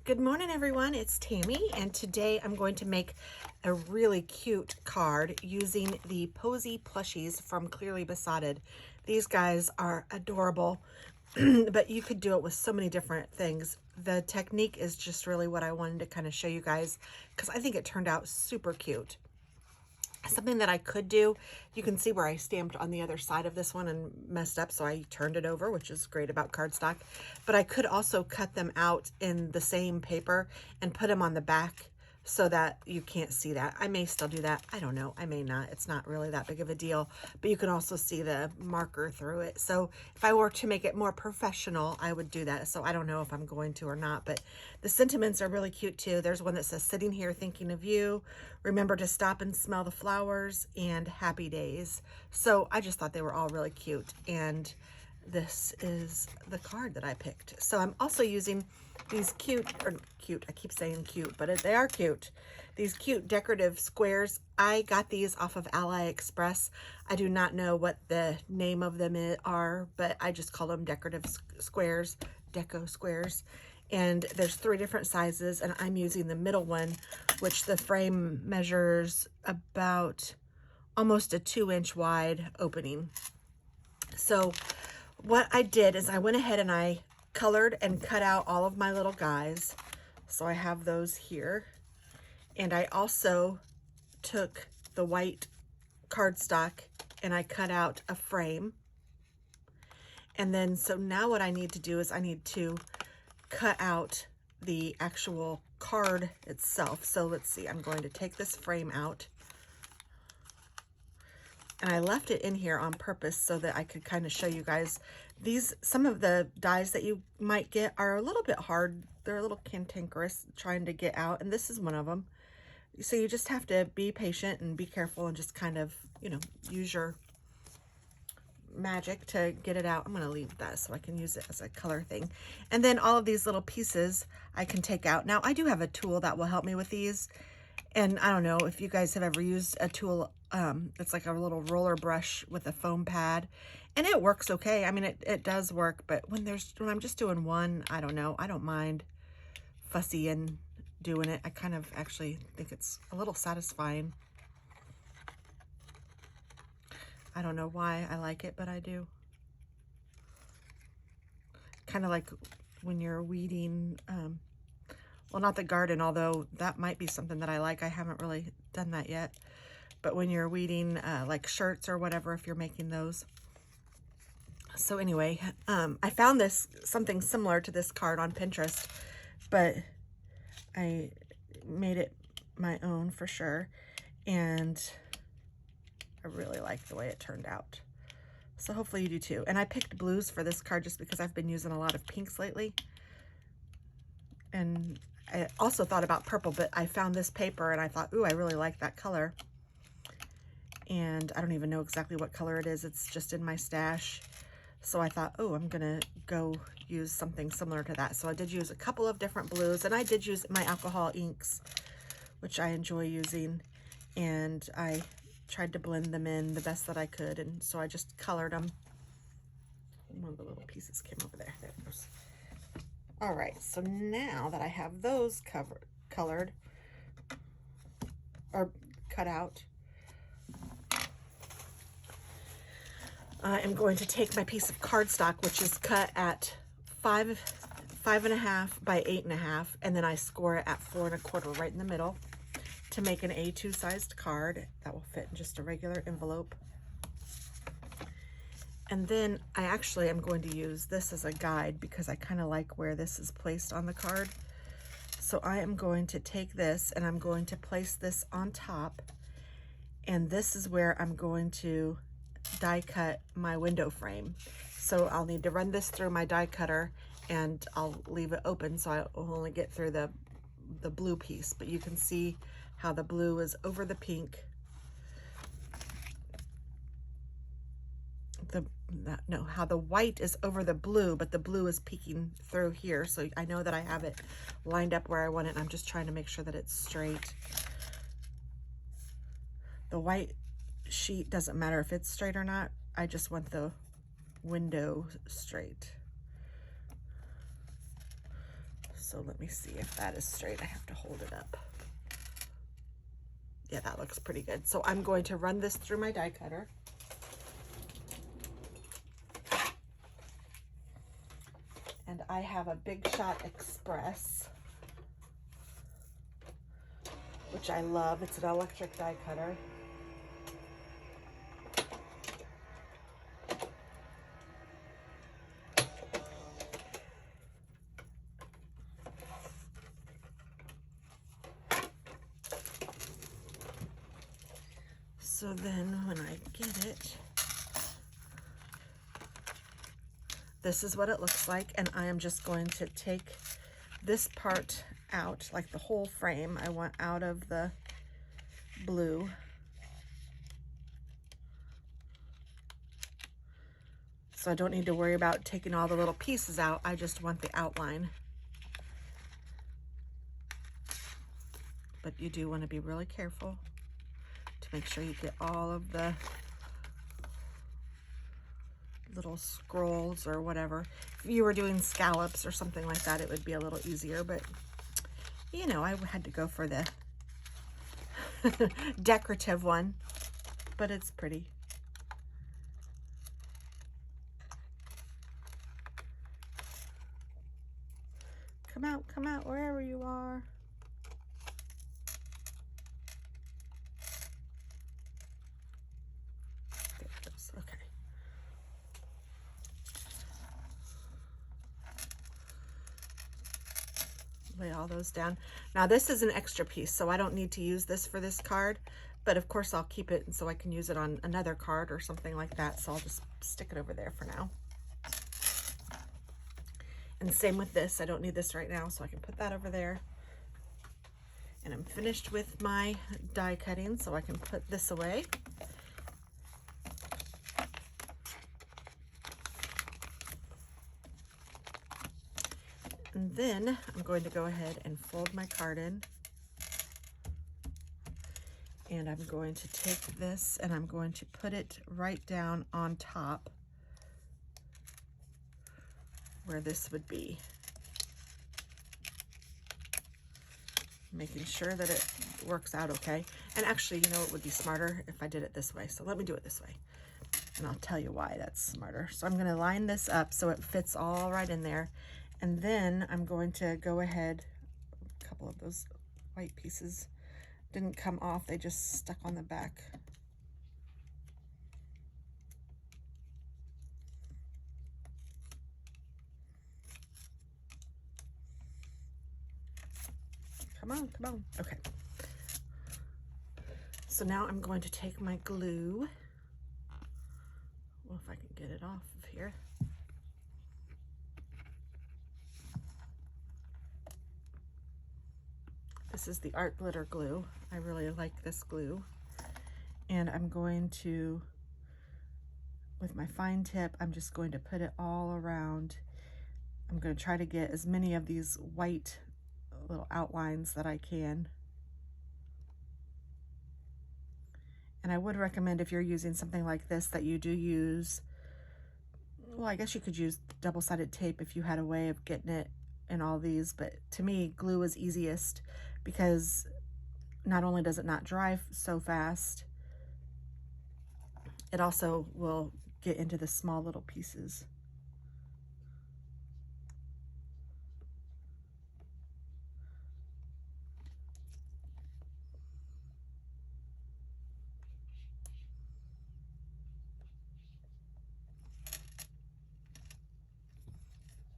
Good morning, everyone. It's Tammy, and today I'm going to make a really cute card using the Posy Plushies from Clearly Besotted. These guys are adorable, but you could do it with so many different things. The technique is just really what I wanted to kind of show you guys because I think it turned out super cute. Something that I could do, you can see where I stamped on the other side of this one and messed up, so I turned it over, which is great about cardstock. But I could also cut them out in the same paper and put them on the back so that you can't see that. I may still do that. I don't know. I may not. It's not really that big of a deal, but you can also see the marker through it. So if I were to make it more professional, I would do that. So I don't know if I'm going to or not, but the sentiments are really cute too. There's one that says, "Sitting here thinking of you, remember to stop and smell the flowers," and "Happy days." So I just thought they were all really cute, and this is the card that I picked. So I'm also using these I keep saying cute, but they are cute. These cute decorative squares. I got these off of AliExpress. I do not know what the name of them are, but I just call them decorative squares, deco squares. And there's 3 different sizes, and I'm using the middle one, which the frame measures about almost a 2-inch wide opening. So what I did is I went ahead and I colored and cut out all of my little guys. So I have those here. And I also took the white cardstock and I cut out a frame. And then, so now what I need to do is I need to cut out the actual card itself. So let's see, I'm going to take this frame out. And I left it in here on purpose so that I could kind of show you guys some of the dies that you might get are a little bit hard. They're a little cantankerous trying to get out, and this is one of them. So you just have to be patient and be careful and just kind of, use your magic to get it out. I'm going to leave that so I can use it as a color thing. And then all of these little pieces I can take out. Now I do have a tool that will help me with these. And I don't know if you guys have ever used a tool. It's like a little roller brush with a foam pad, and it works okay. I mean, it does work, but when I'm just doing one, I don't know. I don't mind fussy and doing it. I kind of actually think it's a little satisfying. I don't know why I like it, but I do. Kind of like when you're weeding, well, not the garden, although that might be something that I like. I haven't really done that yet. But when you're weeding like shirts or whatever, if you're making those. So anyway, I found something similar to this card on Pinterest, but I made it my own for sure. And I really like the way it turned out. So hopefully you do too. And I picked blues for this card just because I've been using a lot of pinks lately. And I also thought about purple, but I found this paper and I thought, ooh, I really like that color. And I don't even know exactly what color it is. It's just in my stash. So I thought, oh, I'm gonna go use something similar to that. So I did use a couple of different blues, and I did use my alcohol inks, which I enjoy using. And I tried to blend them in the best that I could. And so I just colored them. One of the little pieces came over there. There it goes. All right, so now that I have those colored or cut out, I am going to take my piece of cardstock, which is cut at 5.5 by 8.5, and then I score it at 4 1/4 right in the middle to make an A2 sized card that will fit in just a regular envelope. And then I actually am going to use this as a guide because I kind of like where this is placed on the card. So I am going to take this and I'm going to place this on top, and this is where I'm going to die cut my window frame. So I'll need to run this through my die cutter, and I'll leave it open so I'll only get through the blue piece, but you can see how the blue is over the pink. How the white is over the blue, but the blue is peeking through here. So I know that I have it lined up where I want it, and I'm just trying to make sure that it's straight. The white sheet doesn't matter if it's straight or not. I just want the window straight. So let me see if that is straight. I have to hold it up. Yeah, that looks pretty good. So I'm going to run this through my die cutter. And I have a Big Shot Express, which I love. It's an electric die cutter. So then when I get it, this is what it looks like, and I am just going to take this part out, like the whole frame I want out of the blue. So I don't need to worry about taking all the little pieces out. I just want the outline. But you do want to be really careful to make sure you get all of the little scrolls or whatever. If you were doing scallops or something like that, it would be a little easier, but you know, I had to go for the decorative one, but it's pretty. Come out wherever you are. There it goes. Okay. Lay all those down. Now this is an extra piece, so I don't need to use this for this card, but of course I'll keep it so I can use it on another card or something like that, so I'll just stick it over there for now. And same with this, I don't need this right now, so I can put that over there. And I'm finished with my die cutting, so I can put this away. And then I'm going to go ahead and fold my card in. And I'm going to take this and I'm going to put it right down on top where this would be. Making sure that it works out okay. And actually, you know, it would be smarter if I did it this way. So let me do it this way. And I'll tell you why that's smarter. So I'm going to line this up so it fits all right in there. And then I'm going to go ahead, a couple of those white pieces didn't come off, they just stuck on the back. Come on, come on. Okay. So now I'm going to take my glue. Well, if I can get it off of here. This is the Art Glitter glue. I really like this glue. And I'm going to, with my fine tip, I'm just going to put it all around. I'm going to try to get as many of these white little outlines that I can. And I would recommend, if you're using something like this, that you do use, well, I guess you could use double-sided tape if you had a way of getting it in all these, but to me, glue is easiest because not only does it not dry so fast, it also will get into the small little pieces.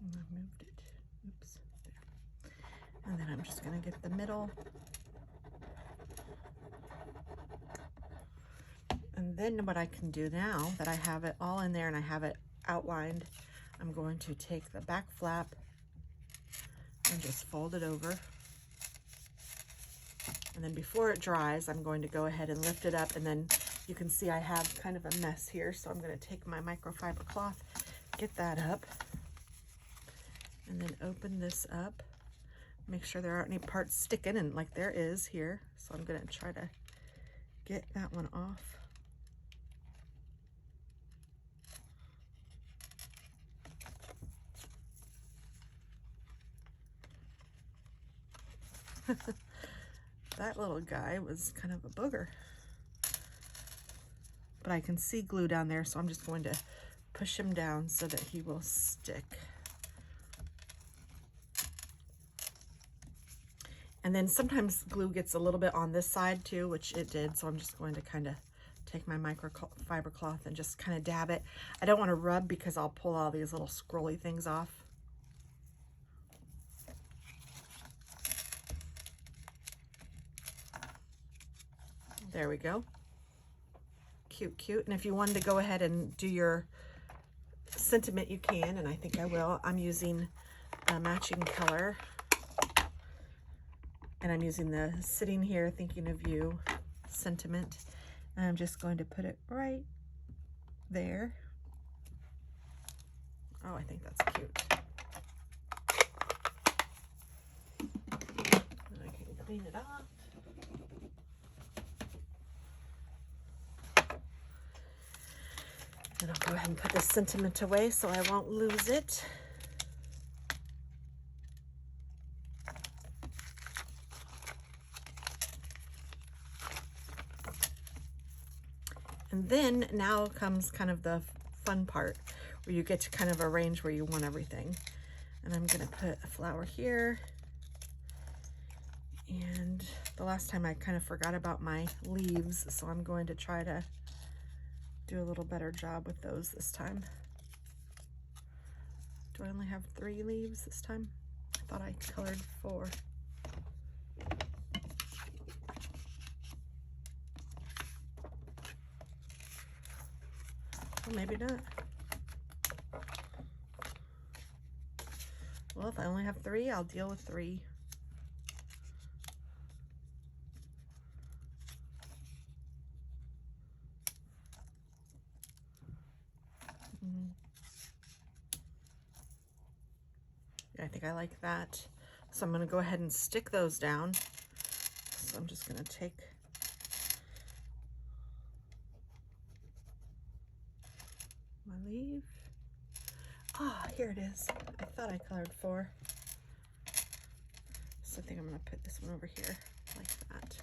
I moved it. Oops. There. And then I'm just going to get the middle. And then what I can do now that I have it all in there and I have it outlined, I'm going to take the back flap and just fold it over. And then before it dries, I'm going to go ahead and lift it up, and then you can see I have kind of a mess here. So I'm going to take my microfiber cloth, get that up, and then open this up. Make sure there aren't any parts sticking, and like there is here. So I'm going to try to get that one off. That little guy was kind of a booger. But I can see glue down there, so I'm just going to push him down so that he will stick. And then sometimes glue gets a little bit on this side too, which it did, so I'm just going to kind of take my microfiber cloth and just kind of dab it. I don't want to rub because I'll pull all these little scrolly things off. There we go. Cute, cute. And if you wanted to go ahead and do your sentiment, you can, and I think I will. I'm using a matching color. And I'm using the Sitting Here Thinking of You sentiment. And I'm just going to put it right there. Oh, I think that's cute. And I can clean it off. And I'll go ahead and put this sentiment away so I won't lose it. And then now comes kind of the fun part where you get to kind of arrange where you want everything. And I'm gonna put a flower here. And the last time I kind of forgot about my leaves, so I'm going to try to do a little better job with those this time. Do I only have 3 leaves this time? I thought I colored 4. Well, maybe not. Well, if I only have 3, I'll deal with 3. Yeah, I think I like that. So I'm going to go ahead and stick those down. So I'm just going to take my leaf. Ah, oh, here it is. I thought I colored 4. So I think I'm going to put this one over here like that.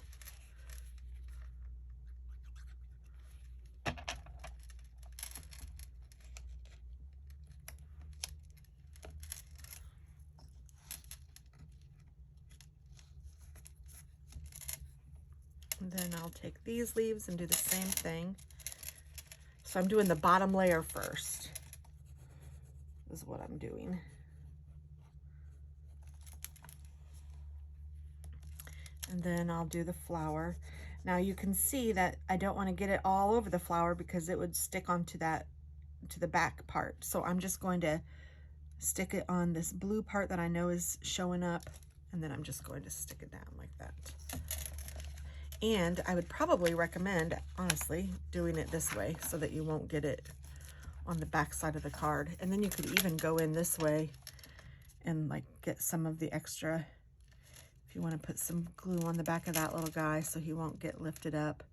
And then I'll take these leaves and do the same thing. So I'm doing the bottom layer first, is what I'm doing. And then I'll do the flower. Now you can see that I don't want to get it all over the flower because it would stick onto that, to the back part. So I'm just going to stick it on this blue part that I know is showing up, and then I'm just going to stick it down like that. And I would probably recommend, honestly, doing it this way so that you won't get it on the back side of the card. And then you could even go in this way and like get some of the extra, if you want to put some glue on the back of that little guy so he won't get lifted up,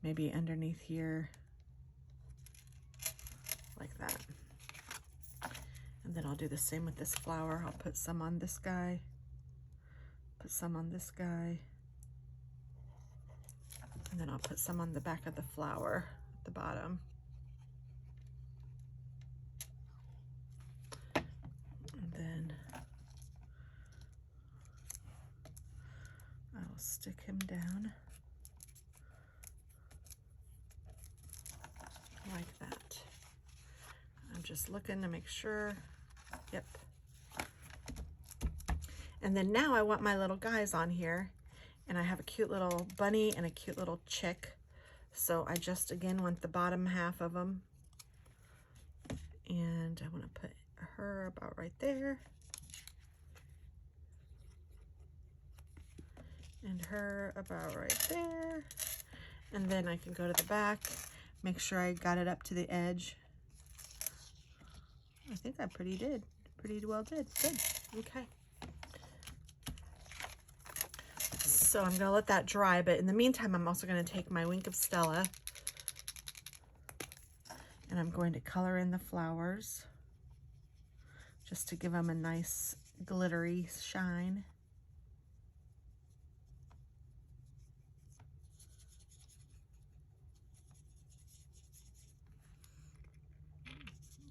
maybe underneath here, like that. And then I'll do the same with this flower. I'll put some on this guy, put some on this guy, and then I'll put some on the back of the flower at the bottom. And then I will stick him down like that. I'm just looking to make sure. Yep. And then now I want my little guys on here, and I have a cute little bunny and a cute little chick. So I just, again, want the bottom half of them. And I want to put her about right there. And her about right there. And then I can go to the back, make sure I got it up to the edge. I think I pretty well did. Good. Okay. So I'm gonna let that dry, but in the meantime, I'm also gonna take my Wink of Stella and I'm going to color in the flowers just to give them a nice glittery shine.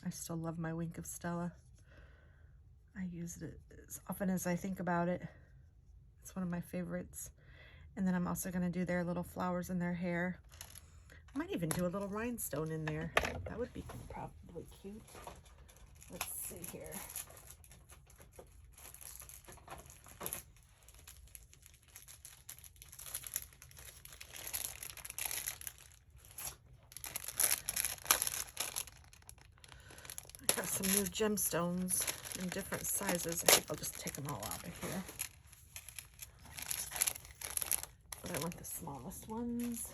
I still love my Wink of Stella. I use it as often as I think about it. It's one of my favorites. And then I'm also going to do their little flowers in their hair. I might even do a little rhinestone in there. That would be probably cute. Let's see here. I have some new gemstones in different sizes. I think I'll just take them all out of here. But I want the smallest ones.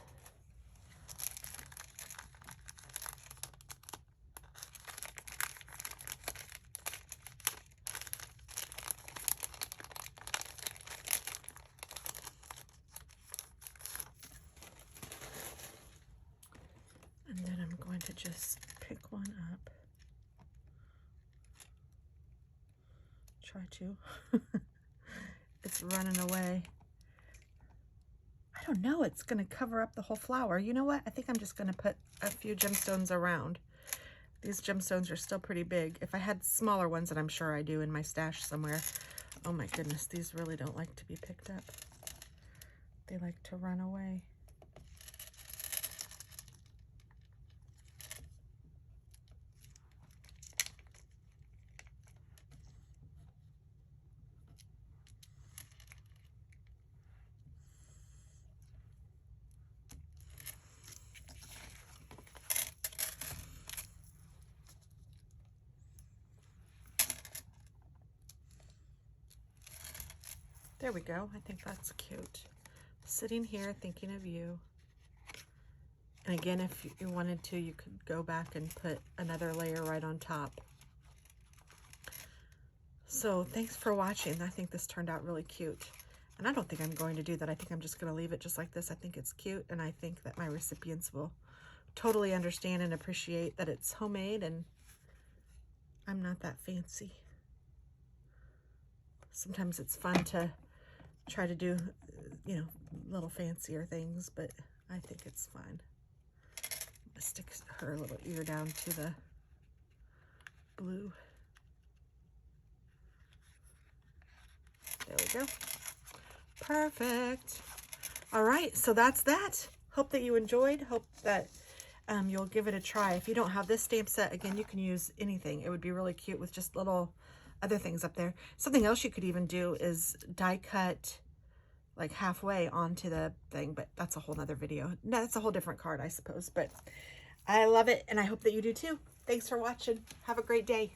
And then I'm going to just pick one up. Try to. It's running away. I don't know, it's going to cover up the whole flower. You know what? I think I'm just going to put a few gemstones around. These gemstones are still pretty big. If I had smaller ones, and I'm sure I do in my stash somewhere. Oh my goodness, these really don't like to be picked up. They like to run away. There we go. I think that's cute. Sitting here thinking of you. And again, if you wanted to, you could go back and put another layer right on top. So thanks for watching. I think this turned out really cute. And I don't think I'm going to do that. I think I'm just going to leave it just like this. I think it's cute, and I think that my recipients will totally understand and appreciate that it's homemade and I'm not that fancy. Sometimes it's fun to try to do, you know, little fancier things, but I think it's fun. I'm gonna stick her little ear down to the blue. There we go. Perfect. All right, so that's that. Hope that you enjoyed. Hope that you'll give it a try. If you don't have this stamp set, again, you can use anything. It would be really cute with just little other things up there. Something else you could even do is die cut like halfway onto the thing, but that's a whole nother video. No, that's a whole different card, I suppose, but I love it, and I hope that you do too. Thanks for watching. Have a great day.